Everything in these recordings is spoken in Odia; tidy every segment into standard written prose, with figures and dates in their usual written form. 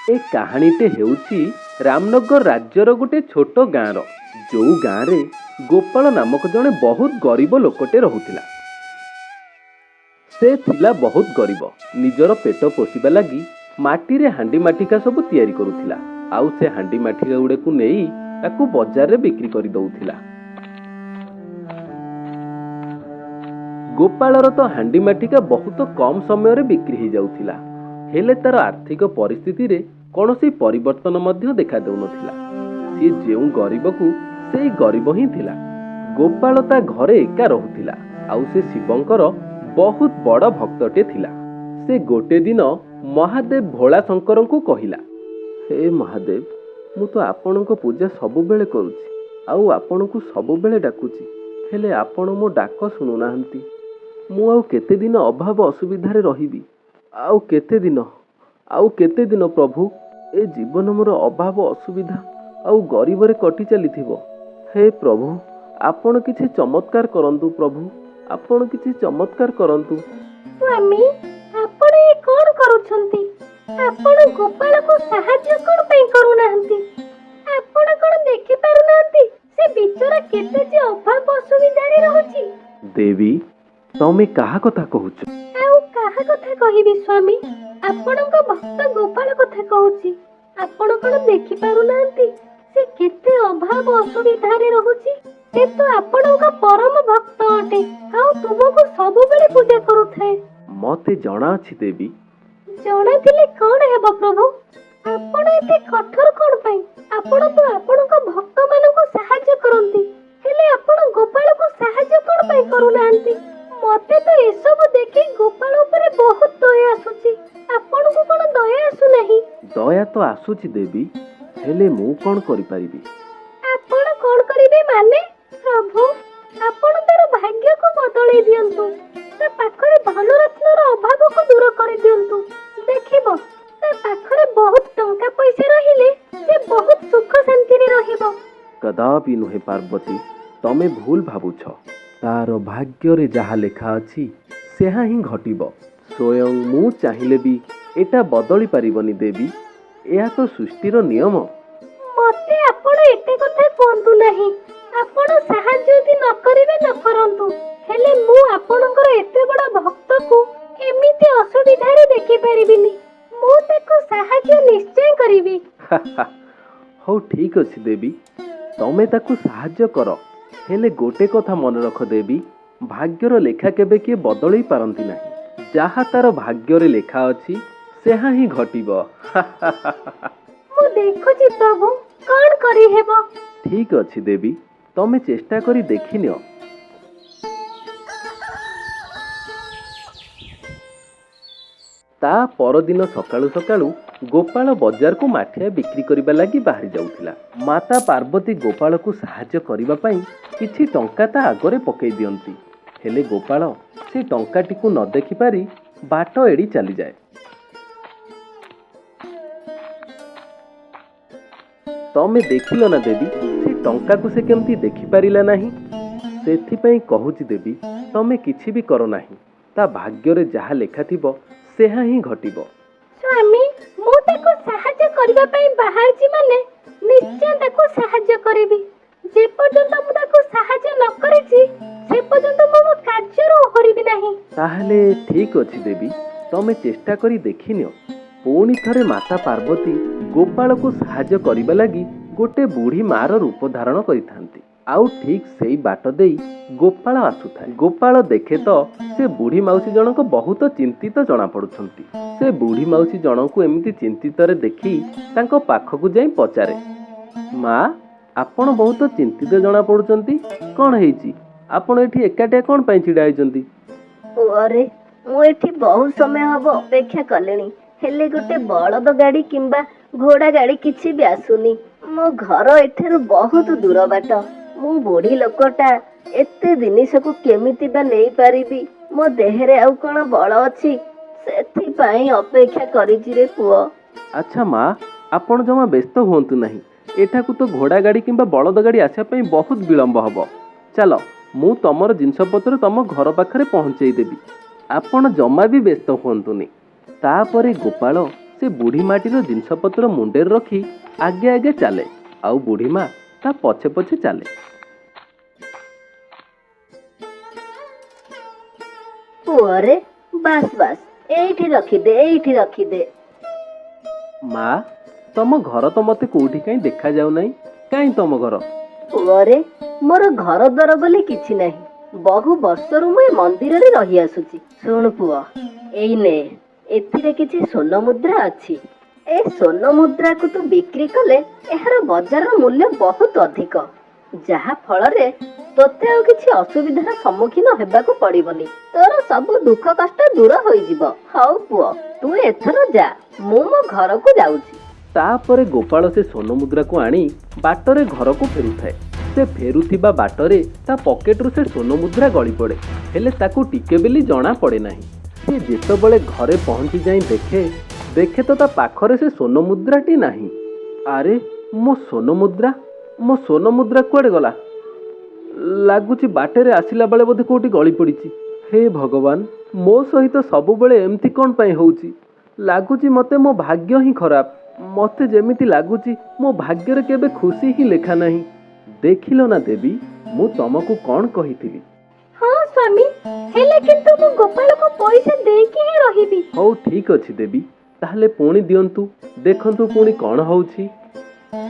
ए कहानीटे हेउची रामनगर राज्यर गोटे छोट गाँर जो गाँव रे गोपाल नामक जड़े बहुत गरीब लोकटे रहुथिला। से थिला बहुत गरीब, निजर पेट पोषिबा लगी माटी रे हांडी माठिका सब तैयारी करुथिला। आउ से हांडी माठिका गुड़े को नहीं ताकू बाजार रे बिक्री करि दउथिला। गोपालर तो हांडी माठिका बहुत कम समय रे बिक्री हो जाउथिला, हेले तार आर्थिक परिस्थिति रे कौनसी परिवर्तन मध्य देखा देउनथिला। सी जेउ गरीब को सेई गरीब ही थिला। गोपाल ता घरे एका रहुथिला, आउ से शिवंकर बहुत बड़ भक्तटे थिला। से गोटे दिन महादेव भोला शंकर को कहिला, हे महादेव, मु तो आपणको पूजा सबु बेले करूची, आउ आपणको सबु बेले डाकुची, हेले आपण मो डाक सुनु नाहंती। मु आउ केते दिन अभाव असुविधा रे रहिबी, आउ केते दिन प्रभु ए जीवन मोर अभाव असुविधा आउ गरीब रे कटि चलीथिबो। हे प्रभु, आपण किछि चमत्कार करंतु। प्रभु, आपण किछि चमत्कार करंतु। स्वामी, आपण ए कोन करूछंती? आपण गोपाल को सहाय्य कोन पई करू नाहंती? आपण कोन देखि पारु नाहंती से बिचरा केते जे अभाव असुविधा रे रहउची? देवी, तमे काहा कथा कहूछ? आउ काहा कथा कहिबी स्वामी? आपणक भक्त गोपाल कथा कहूची। आपण कोन देखि पारु नाहंती से केते अभाव असुविधा रे रहउची? से तो आपणक परम भक्त अटे, आउ तुमको सब बेले पूजा करूथाय। मते जणा अछि देवी। जणा थिले कोन हेबो प्रभु? आपण एते कठोर कोन पई? आपण तो आपणक भक्त मानको सहाय्य करंती, हेले आपण गोपाल को सहाय्य कोन पई करू नाहंती? मते तो ए सब देखि गोपाल ऊपर बहुत दया आसुची। आपण को कोन दया आसु नाही? दया तो आसुची देवी, हेले मु कोन करि परिबी? आपण कोन करिबे माने? प्रभु, आपण तार भाग्य को बदलै दियंतु, ता पाखरे धन रत्नर अभाव को दूर कर दियंतु। देखिबो, ता पाखरे बहुत टंका पैसा रहिले से बहुत सुख शांति रे रहिबो। कदापि नुहे पार्वती, तमे भूल भाबुछ। तार भाग्य रे जहा लेखा अछि सेहा ही घटिबो। स्वयं मु चाहिले भी एटा बदली पारिबनी देवी, एहा तो सृष्टिर नियम। मते आपण एते कथा कोंतु नाही। आपण सहाय्य यदि न करिवे न करंतु, हेले मु आपणकर एते बड़ा भक्त को एमिति असुविधा रे देखि परिबिनी। मु ताको सहाय्य निश्चय करिबी। हो ठीक अछि देवी, तमे ताकू सहाय्य कर, हेले गोटे कथा मन रख देवी, भाग्यर लेखा केबे किए बदलै पारंती नाही। जहा तार भाग्य रे लेखा अछि सेहा ही घटिबो। मु देखुची प्रभु, कोन करि हेबो? ठीक अछि देवी, तमे चेष्टा करी देखिनियो। ता परदिन सकाळु सकाळु गोपाल बाजार को माठिया बिक्री करिबा लागि बाहरी जाउथिला। माता पार्वती गोपाल को सहाय्य करिबा पई किछि टंका ता आगरे पकेई दियंती, हेले गोपाल से टंकाटी को न देखि पारी बाट एड़ी चली जाए। तमे देखिलो ना देवी, से टंका को से केमती देखि पारिला नाही। सेथि पई कहूची देवी, तमे किछि भी करो नाही, ता भाग्य रे जहा लेखा थिबो सेहा ही घटिबो। स्वामी, मु ताको सहाय्य करिबा पई बाहरची माने निश्चय ताको सहाय्य करिबी। जे पर्यंत मु ताको सहाय्य न करिछि से पर्यंत मो कार्य रो हरिबी नाही। ताहले ठीक अछि देवी, तमे चेष्टा करी देखिनियो। पुणी थरे माता पार्वती गोपाल को सहाय्य करिबा लागि गोटे बूढ़ी मार रूप धारण करिथांती। आउ ठीक सेई बाट देई गोपाल आसुथाय। गोपाल देखे तो से बूढ़ी माउसी जनक बहुत चिंतित जना पड़ुछंती। से बूढ़ी माउसी जनक एमिति चिंतित रे देखि तांको पाखकु जाई पचारे, माँ, आपण बहुत चिंतित जना पड़ुछंती, कोन हेइची? आपण एठी एकाटे कोन पई छिडा आइचंती? अरे, मु एठी बहुत समय हबो अपेक्षा कलेनी, हेले गोटे बलद गाड़ी किंबा घोड़ा गाड़ी किछि भी आसुनी। मो घर एठारु बहुत दूर बाट। मु बुढ़ी लोकटा एते जिनिस को केमिति बा नै पारिबी? मो देहरे आउ कोन बल अछि? सेथि पई अपेक्षा करिछि रे पुओ। अच्छा माँ, आपण जमा व्यस्त हुअंतु नहीं। एठाकू तो घोड़ा गाड़ी किंबा बलद गाड़ी आसिया पई बहुत विलंब हबो। चलो, मु तमर जिनसपत्र तम घर पाखरे पहुंचई देबी। आपण जमा भी व्यस्त हुअंतुनी। तापरे गोपाल ସେ ବୁଢ଼ୀ ମାଟିର ଜିନିଷପତ୍ର ମୁଣ୍ଡରେ ରଖି ଆଗେ ଆଗେ ଚାଲେ, ଆଉ ବୁଢ଼ୀ ମା ତା ପଛେ ପଛେ ଚାଲେ। ପୁଅରେ ବାସ୍ ବାସ୍, ଏଇଠି ରଖିଦେ। ମା, ତମ ଘର ତ ମତେ କୋଉଠି କାହିଁ ଦେଖାଯାଉନାହିଁ। କାହିଁ ତମ ଘର? ପୁଅରେ, ମୋର ଘର ଦ୍ୱାର ବୋଲି କିଛି ନାହିଁ। ବହୁ ବର୍ଷରୁ ମୁଁ ଏ ମନ୍ଦିରରେ ରହି ଆସୁଛି। ଶୁଣୁ ପୁଅ, ଏଇ ନେ, ଏଥିରେ କିଛି ସ୍ୱର୍ଣ୍ଣ ମୁଦ୍ରା ଅଛି। ଏ ସ୍ୱର୍ଣ୍ଣ ମୁଦ୍ରାକୁ ତୁ ବିକ୍ରି କଲେ ଏହାର ବଜାର ମୂଲ୍ୟ ବହୁତ ଅଧିକ, ଯାହା ଫଳରେ ତୋତେ ଆଉ କିଛି ଅସୁବିଧାର ସମ୍ମୁଖୀନ ହେବାକୁ ପଡିବନି। ତୋର ସବୁ ଦୁଃଖ କଷ୍ଟ ଦୂର ହୋଇଯିବ। ହଉ ପୁଅ, ତୁ ଏଥର ଯା, ମୁଁ ମୋ ଘରକୁ ଯାଉଛି। ତାପରେ ଗୋପାଳ ସେ ସ୍ୱର୍ଣ୍ଣ ମୁଦ୍ରାକୁ ଆଣି ବାଟରେ ଘରକୁ ଫେରୁଥାଏ। ସେ ଫେରୁଥିବା ବାଟରେ ତା ପକେଟରୁ ସେ ସ୍ୱର୍ଣ୍ଣ ମୁଦ୍ରା ଗଳି ପଡ଼େ, ହେଲେ ତାକୁ ଟିକେ ବୋଲି ଜଣା ପଡ଼େ ନାହିଁ। ସେ ଯେତେବେଳେ ଘରେ ପହଞ୍ଚି ଯାଇ ଦେଖେ ତ ତା ପାଖରେ ସେ ସ୍ୱର୍ଣ୍ଣ ମୁଦ୍ରାଟି ନାହିଁ। ଆରେ, ମୋ ସ୍ୱର୍ଣ୍ଣ ମୁଦ୍ରା କୁଆଡ଼େ ଗଲା? ଲାଗୁଛି ବାଟରେ ଆସିଲା ବେଳେ ବୋଧେ କୋଉଠି ଗଳି ପଡ଼ିଛି। ହେ ଭଗବାନ, ମୋ ସହିତ ସବୁବେଳେ ଏମିତି କ'ଣ ପାଇଁ ହେଉଛି? ଲାଗୁଛି ମତେ ମୋ ଭାଗ୍ୟ ହିଁ ଖରାପ। ମତେ ଯେମିତି ଲାଗୁଛି ମୋ ଭାଗ୍ୟରେ କେବେ ଖୁସି ହିଁ ଲେଖା ନାହିଁ। ଦେଖିଲ ନା ଦେବୀ, ମୁଁ ତମକୁ କ'ଣ କହିଥିଲି? ହଁ ସ୍ୱାମୀ, ହେଲେ କିନ୍ତୁ ମୁଁ ଗୋପାଳକୁ ପଇସା ଦେଇକି ହିଁ ରହିବି। ହଉ ଠିକ୍ ଅଛି ଦେବୀ, ତାହେଲେ ପୁଣି ଦିଅନ୍ତୁ, ଦେଖନ୍ତୁ ପୁଣି କ'ଣ ହଉଛି।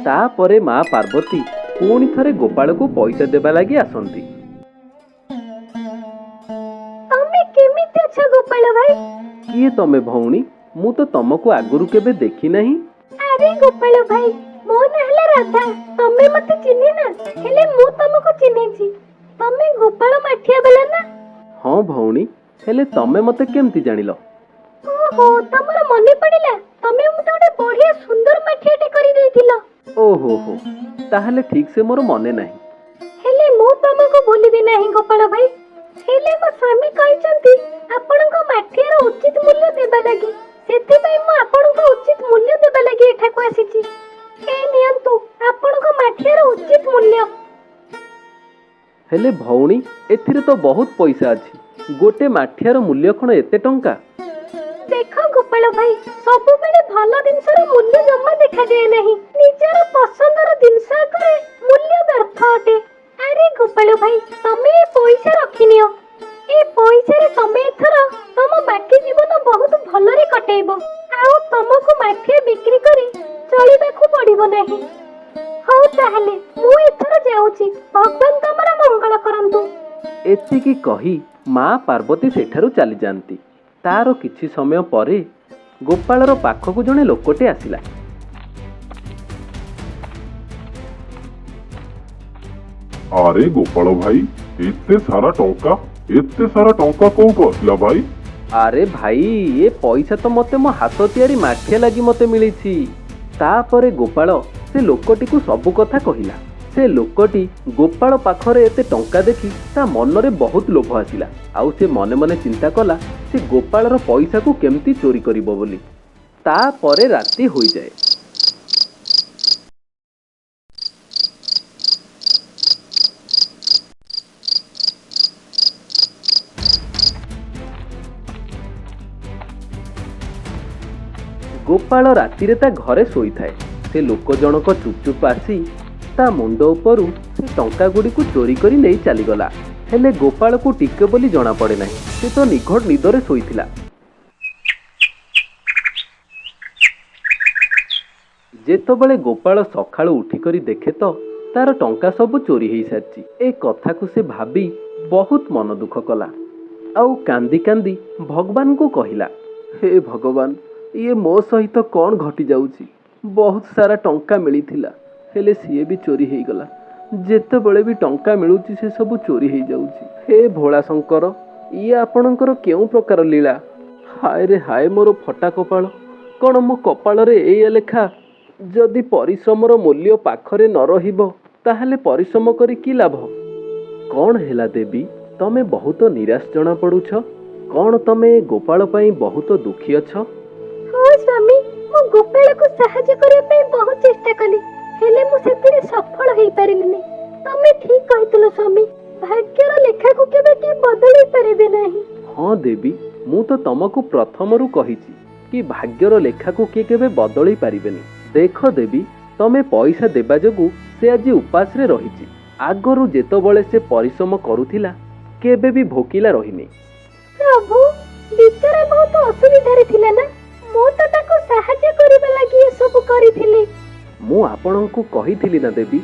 ତାପରେ ମା ପାର୍ବତୀ ପୁଣି ଥରେ ଗୋପାଳକୁ ପଇସା ଦେବା ଲାଗି ଆସନ୍ତି। ତମେ କେମିତି ଅଛ ଗୋପାଳ ଭାଇ? କିଏ ତମେ ଭଉଣୀ? ମୁଁ ତ ତମକୁ ଆଗରୁ କେବେ ଦେଖି ନାହିଁ। ଆରେ ଗୋପାଳ ଭାଇ, ମୋ ନାଁ ହେଲା ରାଧା। ତମେ ମତେ ଚିହ୍ନି ନା, ହେଲେ ମୁଁ ତମକୁ ଚିହ୍ନିଛି। ତମେ ଗୋପାଳ ମାଠିଆ ବାଲା ନା? ହଁ ଭଉଣୀ, ହେଲେ ତମେ ମତେ କେମିତି ଜାଣିଲ? ଓହୋ, ତମର ମନେ ପଡ଼ିଲା। ତମେ ମତେ ଗୋଟେ ବଢିଆ ସୁନ୍ଦର ମାଠିଆଟେ କରିଦେଇଥିଲ। ଓହୋ, ତାହେଲେ ଠିକ୍ ସେ ମୋର ମନେ ନାହିଁ। ହେଲେ ମୁଁ ତମକୁ ଭୁଲିବି ନାହିଁ ଗୋପାଳ ଭାଇ। ହେଲେ ମୋ ସ୍ୱାମୀ କହିଛନ୍ତି ଆପଣଙ୍କ ମାଠିଆର ଉଚିତ ମୂଲ୍ୟ ଦେବା ଲାଗି। ସେଥିପାଇଁ ମୁଁ ଆପଣଙ୍କୁ ଉଚିତ ମୂଲ୍ୟ ଦେବା ଲାଗି ଏଠାକୁ ଆସିଛି। ଏ ନିଅନ୍ତୁ ଆପଣଙ୍କ ମାଠିଆର ଉଚିତ ମୂଲ୍ୟ। ହେଲେ ଭଉଣୀ, ଏଥିରେ ତ ବହୁତ ପଇସା ଅଛି। ଗୋଟେ ମାଠିଆର ମୂଲ୍ୟ କ'ଣ ଏତେ ଟଙ୍କା? ଦେଖ ଗୋପାଳ ଭାଇ, ସବୁବେଳେ ଭଲ ଜିନିଷର ମୂଲ୍ୟ ଜମା ଦେଖାଯାଏ ନାହିଁ। ନିଜର ପସନ୍ଦର ଜିନିଷ ଆଗରେ ମୂଲ୍ୟ ବ୍ୟର୍ଥ ଅଟେ। ଆରେ ଗୋପାଳ ଭାଇ, ତମେ ଏ ପଇସା ରଖିନିଅ। ଏ ପଇସାରେ ତମେ ଏଥର ତମ ବାକି ଜୀବନ ବହୁତ ଭଲରେ କଟେଇବ, ଆଉ ତମକୁ ମାଠିଆ ବିକ୍ରି କରି ଚଳିବାକୁ ପଡିବ ନାହିଁ। ହଉ ତାହେଲେ ମୁଁ ଏଥର ଯାଉଛି। ଭଗବାନ ତମର ମଙ୍ଗଳ କରନ୍ତୁ। ଏତିକି କହି ମା ପାର୍ବତୀ ସେଠାରୁ ଚାଲିଯାଆନ୍ତି। ତାର କିଛି ସମୟ ପରେ ଗୋପାଳର ପାଖକୁ ଜଣେ ଲୋକଟେ ଆସିଲା। ଆରେ ଗୋପାଳ ଭାଇ, ଏତେ ସାରା ଟଙ୍କା କୋଉଠୁ ଆସିଲା ଭାଇ? ଆରେ ଭାଇ, ଏ ପଇସା ତ ମତେ ମୋ ହାତ ତିଆରି ମାଠିଆ ଲାଗି ମତେ ମିଳିଛି। ତାପରେ ଗୋପାଳ ସେ ଲୋକଟିକୁ ସବୁ କଥା କହିଲା। ସେ ଲୋକଟି ଗୋପାଳ ପାଖରେ ଏତେ ଟଙ୍କା ଦେଖି ତା ମନରେ ବହୁତ ଲୋଭ ଆସିଲା, ଆଉ ସେ ମନେ ମନେ ଚିନ୍ତା କଲା ସେ ଗୋପାଳର ପଇସାକୁ କେମିତି ଚୋରି କରିବ ବୋଲି। ତାପରେ ରାତି ହୋଇଯାଏ। ଗୋପାଳ ରାତିରେ ତା ଘରେ ଶୋଇଥାଏ। ସେ ଲୋକ ଜଣକ ଚୁପଚାପ ଆସି ତା ମୁଣ୍ଡ ଉପରୁ ସେ ଟଙ୍କା ଗୁଡ଼ିକୁ ଚୋରି କରି ନେଇ ଚାଲିଗଲା। ହେଲେ ଗୋପାଳକୁ ଟିକେ ବୋଲି ଜଣା ପଡ଼େ ନାହିଁ। ସେ ତ ନିଘୋଡ଼ ନିଦରେ ଶୋଇଥିଲା। ଯେତେବେଳେ ଗୋପାଳ ସକାଳୁ ଉଠିକରି ଦେଖେ ତ ତାର ଟଙ୍କା ସବୁ ଚୋରି ହେଇସାରିଛି। ଏ କଥାକୁ ସେ ଭାବି ବହୁତ ମନ ଦୁଃଖ କଲା, ଆଉ କାନ୍ଦି କାନ୍ଦି ଭଗବାନଙ୍କୁ କହିଲା, ହେ ଭଗବାନ, ଇଏ ମୋ ସହିତ କ'ଣ ଘଟି ଯାଉଛି? ବହୁତ ସାରା ଟଙ୍କା ମିଳିଥିଲା, ହେଲେ ସିଏ ବି ଚୋରି ହେଇଗଲା। ଯେତେବେଳେ ବି ଟଙ୍କା ମିଳୁଛି ସେ ସବୁ ଚୋରି ହେଇଯାଉଛି। ହେ ଭୋଳା ଶଙ୍କର, ଇଏ ଆପଣଙ୍କର କେଉଁ ପ୍ରକାର ଲୀଳା? ହାୟ ରେ ହାୟ, ମୋର ଫଟା କପାଳ। କ'ଣ ମୋ କପାଳରେ ଏଇଆ ଲେଖା? ଯଦି ପରିଶ୍ରମର ମୂଲ୍ୟ ପାଖରେ ନ ରହିବ ତାହେଲେ ପରିଶ୍ରମ କରି କି ଲାଭ? କ'ଣ ହେଲା ଦେବୀ, ତମେ ବହୁତ ନିରାଶ ଜଣା ପଡୁଛ। କ'ଣ ତମେ ଗୋପାଳ ପାଇଁ ବହୁତ ଦୁଃଖୀ ଅଛ? ହଁ ସ୍ୱାମୀ, ମୁଁ ଗୋପାଳକୁ ସାହାଯ୍ୟ କରିବା ପାଇଁ ବହୁତ ଚେଷ୍ଟା କଲି, ହେଲେ ମୁଁ ସେଥିରେ ସଫଳ ହେଇପାରିଲିନି। ତମେ ଠିକ କହିଥିଲ ସ୍ୱାମୀ, ଭାଗ୍ୟର ଲେଖାକୁ କେବେ କେହି ବଦଳେଇ ପାରିବେ ନାହିଁ। ହଁ ଦେବୀ, ମୁଁ ତ ତମକୁ ପ୍ରଥମରୁ କହିଛି କି କି ଭାଗ୍ୟର ଲେଖାକୁ କିଏ କେବେ ବଦଳେଇ ପାରିବେନି। ଦେଖ ଦେବୀ, ତମେ ପଇସା ଦେବା ଯୋଗୁଁ ସେ ଆଜି ଉପାସରେ ରହିଛି। ଆଗରୁ ଯେତେବେଳେ ସେ ପରିଶ୍ରମ କରୁଥିଲା କେବେ ବି ଭୋକିଲା ରହିନି। ପ୍ରଭୁ, ବିଚାରା ବହୁତ ଅସୁବିଧାରେ ଥିଲା ନା, ମୁଁ ତ ତାକୁ ସାହାଯ୍ୟ କରିବା ଲାଗି ଏସବୁ କରିଥିଲି। ମୁଁ ଆପଣଙ୍କୁ କହିଥିଲି ନା ଦେବୀ,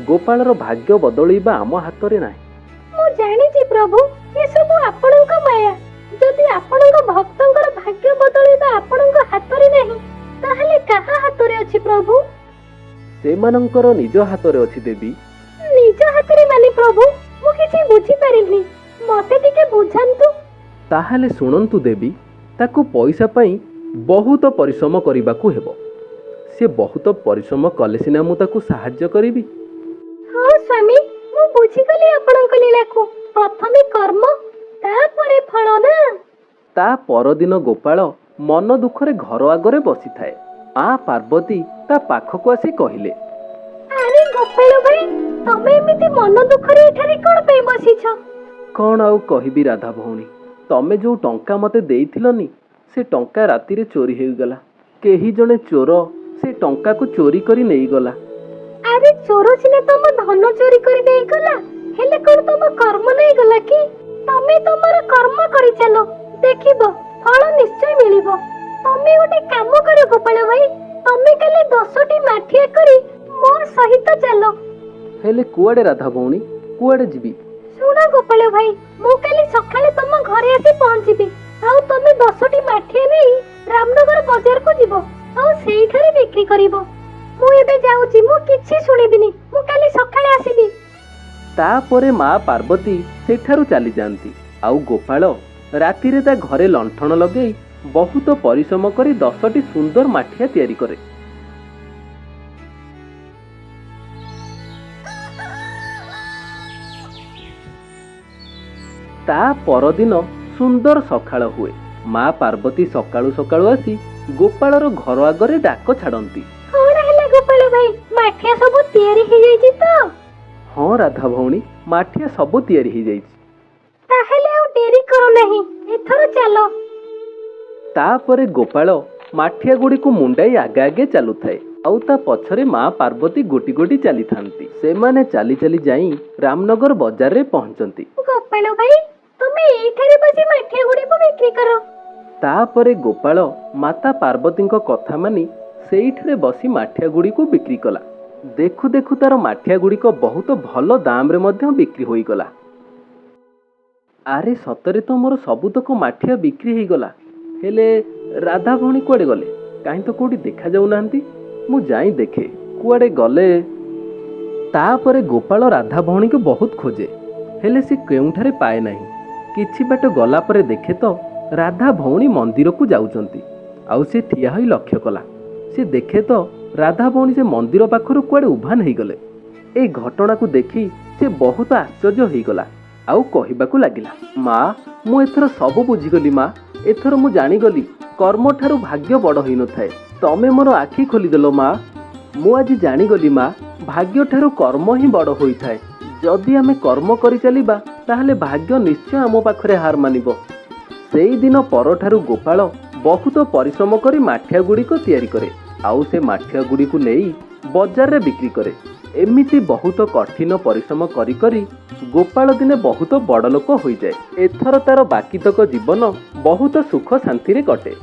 ଗୋପାଳର ଭାଗ୍ୟ ବଦଳେଇବା ଆମ ହାତରେ ନାହିଁ। ମୁଁ ଜାଣିଛି ପ୍ରଭୁ, ଏସବୁ ଆପଣଙ୍କ ମାୟା। ଯଦି ଆପଣଙ୍କ ଭକ୍ତଙ୍କର ଭାଗ୍ୟ ବଦଳେଇବା ଆପଣଙ୍କ ହାତରେ ନାହିଁ, ତାହେଲେ କାହା ହାତରେ ଅଛି ପ୍ରଭୁ? ସେମାନଙ୍କର ନିଜ ହାତରେ ଅଛି ଦେବୀ। ନିଜ ହାତରେ ମାନେ ପ୍ରଭୁ, ମୁଁ କିଛି ବୁଝିପାରିନି, ମତେ ଟିକେ ବୁଝାନ୍ତୁ। ତାହେଲେ ଶୁଣନ୍ତୁ ଦେବୀ, ତାକୁ ପଇସା ପାଇଁ ବହୁତ ପରିଶ୍ରମ କରିବାକୁ ହେବ। ସେ ବହୁତ ପରିଶ୍ରମ କଲେ ସିନା ମୁଁ ତାକୁ ସାହାଯ୍ୟ କରିବି। ହଁ ସ୍ୱାମୀ, ମୁଁ ବୁଝିଗଲି ଆପଣଙ୍କ ଲୀଳାକୁ। ପ୍ରଥମେ କର୍ମ, ତାପରେ ଫଳ ନା। ତା ପରଦିନ ଗୋପାଳ ମନ ଦୁଃଖରେ ଘର ଆଗରେ ବସିଥାଏ। ମା ପାର୍ବତୀ ତା ପାଖକୁ ଆସି କହିଲେ, ଆରେ ଗୋପାଳ ଭାଇ, ତମେ ଏମିତି ମନ ଦୁଃଖରେ ଏଠାରେ କଣ ପାଇଁ ବସିଛ? କଣ ଆଉ କହିବି ରାଧା ଭଉଣୀ, ତମେ ଯୋଉ ଟଙ୍କା ମତେ ଦେଇଥିଲନି, ସେ ଟଙ୍କା ରାତିରେ ଚୋରି ହେଇଗଲା। କେହି ଜଣେ ଚୋର ସେ ଟଙ୍କାକୁ ଚୋରି କରି ନେଇଗଲା। ଆରେ ଚୋର ସିନା ତମ ଧନ ଚୋରି କରି ନେଇଗଲା, ହେଲେ କଣ ତମ କର୍ମ ନେଇଗଲା କି? ତମେ ତମର କର୍ମ କରି ଚାଲ, ଦେଖିବ ଫଳ ନିଶ୍ଚୟ ମିଳିବ। ତମେ ଗୋଟେ କାମ କର ଗୋପାଳ ଭାଇ, ତମେ କାଲି 10ଟି ମାଠିଆ କରି ମୋ ସହିତ ଚାଲ। ହେଲେ କୁଆଡେ ରାଧା ଭଉଣୀ, କୁଆଡେ ଯିବି? ଶୁଣ ଗୋପାଳ ଭାଇ, ମୁଁ କାଲି ସକାଳେ ତମ ଘରେ ଆସି ପହଞ୍ଚିବି। ଆଉ ତମେ 10ଟି ମାଠିଆ ନେଇ ରାମନଗର ବଜାରକୁ ଯିବ, ଆଉ ସେଇଠାରେ ବିକ୍ରି କରିବ। ମୁଁ ଏବେ ଯାଉଛି, ମୁଁ କିଛି ଶୁଣିବିନି, ମୁଁ କାଲି ସକାଳେ ଆସିବି। ତାପରେ ମା ପାର୍ବତୀ ସେଠାରୁ ଚାଲିଯାଆନ୍ତି। ଆଉ ଗୋପାଳ ରାତିରେ ତା ଘରେ ଲଣ୍ଠନ ଲଗେଇ ବହୁତ ପରିଶ୍ରମ କରି 10ଟି ସୁନ୍ଦର ମାଠିଆ ତିଆରି କରେ। ତା ପରଦିନ ସୁନ୍ଦର ସକାଳ ହୁଏ। ମା ପାର୍ବତୀ ସକାଳୁ ସକାଳୁ ଆସି ଗୋପାଳର ଘର ଆଗରେ ଡାକ ଛାଡନ୍ତି। କଣ ହେଲା ଗୋପାଳ ଭାଇ, ମାଠିଆ ସବୁ ତିଆରି ହେଇଯାଇଛି ତ? ହଁ ରାଧା ଭଉଣୀ, ମାଠିଆ ସବୁ ତିଆରି ହେଇଯାଇଛି। ତାହେଲେ ଆଉ ଡେରି କର ନାହିଁ, ଏଥର ଚାଲ। ତାପରେ ଗୋପାଳ ମାଠିଆ ଗୁଡ଼ିକୁ ମୁଣ୍ଡାଇ ଆଗେ ଆଗେ ଚାଲୁଥାଏ, ଆଉ ତା ପଛରେ ମା ପାର୍ବତୀ ଗୋଟି ଗୋଟି ଚାଲିଥାନ୍ତି। ସେମାନେ ଚାଲି ଚାଲି ଯାଇ ରାମନଗର ବଜାରରେ ପହଞ୍ଚନ୍ତି। ଗୋପାଳ ଭାଇ, ତମେ ଏଇଠାରେ ବସି ମାଠିଆ ଗୁଡ଼ିକୁ ବିକ୍ରି କର। ତାପରେ ଗୋପାଳ ମାତା ପାର୍ବତୀଙ୍କ କଥା ମାନି ସେଇଠାରେ ବସି ମାଠିଆ ଗୁଡ଼ିକୁ ବିକ୍ରି କଲା। ଦେଖୁ ଦେଖୁ ତାର ମାଠିଆ ଗୁଡ଼ିକ ବହୁତ ଭଲ ଦାମରେ ମଧ୍ୟ ବିକ୍ରି ହୋଇଗଲା। ଆରେ ସତରେ ତ ମୋର ସବୁତକ ମାଠିଆ ବିକ୍ରି ହେଇଗଲା। ହେଲେ ରାଧା ଭଉଣୀ କୁଆଡ଼େ ଗଲେ? କାହିଁ ତ କୋଉଠି ଦେଖାଯାଉନାହାନ୍ତି। ମୁଁ ଯାଇ ଦେଖେ କୁଆଡ଼େ ଗଲେ। ତାପରେ ଗୋପାଳ ରାଧା ଭଉଣୀକୁ ବହୁତ ଖୋଜେ, ହେଲେ ସେ କେଉଁଠାରେ ପାଏ ନାହିଁ। କିଛି ବାଟ ଗଲା ପରେ ଦେଖେ ତ ରାଧା ଭଉଣୀ ମନ୍ଦିରକୁ ଯାଉଛନ୍ତି। ଆଉ ସେ ଠିଆ ହୋଇ ଲକ୍ଷ୍ୟ କଲା, ସେ ଦେଖେ ତ ରାଧା ଭଉଣୀ ସେ ମନ୍ଦିର ପାଖରୁ କୁଆଡ଼େ ଉଭାନ ହେଇଗଲେ। ଏ ଘଟଣାକୁ ଦେଖି ସେ ବହୁତ ଆଶ୍ଚର୍ଯ୍ୟ ହେଇଗଲା, ଆଉ କହିବାକୁ ଲାଗିଲା, ମା, ମୁଁ ଏଥର ସବୁ ବୁଝିଗଲି ମା। ଏଥର ମୁଁ ଜାଣିଗଲି କର୍ମଠାରୁ ଭାଗ୍ୟ ବଡ଼ ହୋଇନଥାଏ। ତମେ ମୋର ଆଖି ଖୋଲିଦେଲ ମା। ମୁଁ ଆଜି ଜାଣିଗଲି ମା, ଭାଗ୍ୟଠାରୁ କର୍ମ ହିଁ ବଡ଼ ହୋଇଥାଏ। ଯଦି ଆମେ କର୍ମ କରିଚାଲିବା ତାହେଲେ ଭାଗ୍ୟ ନିଶ୍ଚୟ ଆମ ପାଖରେ ହାର ମାନିବ। ସେଇଦିନ ପରଠାରୁ ଗୋପାଳ ବହୁତ ପରିଶ୍ରମ କରି ମାଠିଆ ଗୁଡ଼ିକ ତିଆରି କରେ, ଆଉ ସେ ମାଠିଆ ଗୁଡ଼ିକୁ ନେଇ ବଜାରରେ ବିକ୍ରି କରେ। ଏମିତି ବହୁତ କଠିନ ପରିଶ୍ରମ କରି କରି ଗୋପାଳ ଦିନେ ବହୁତ ବଡ଼ ଲୋକ ହୋଇଯାଏ। ଏଥର ତାର ବାକିତକ ଜୀବନ ବହୁତ ସୁଖ ଶାନ୍ତିରେ କଟେ।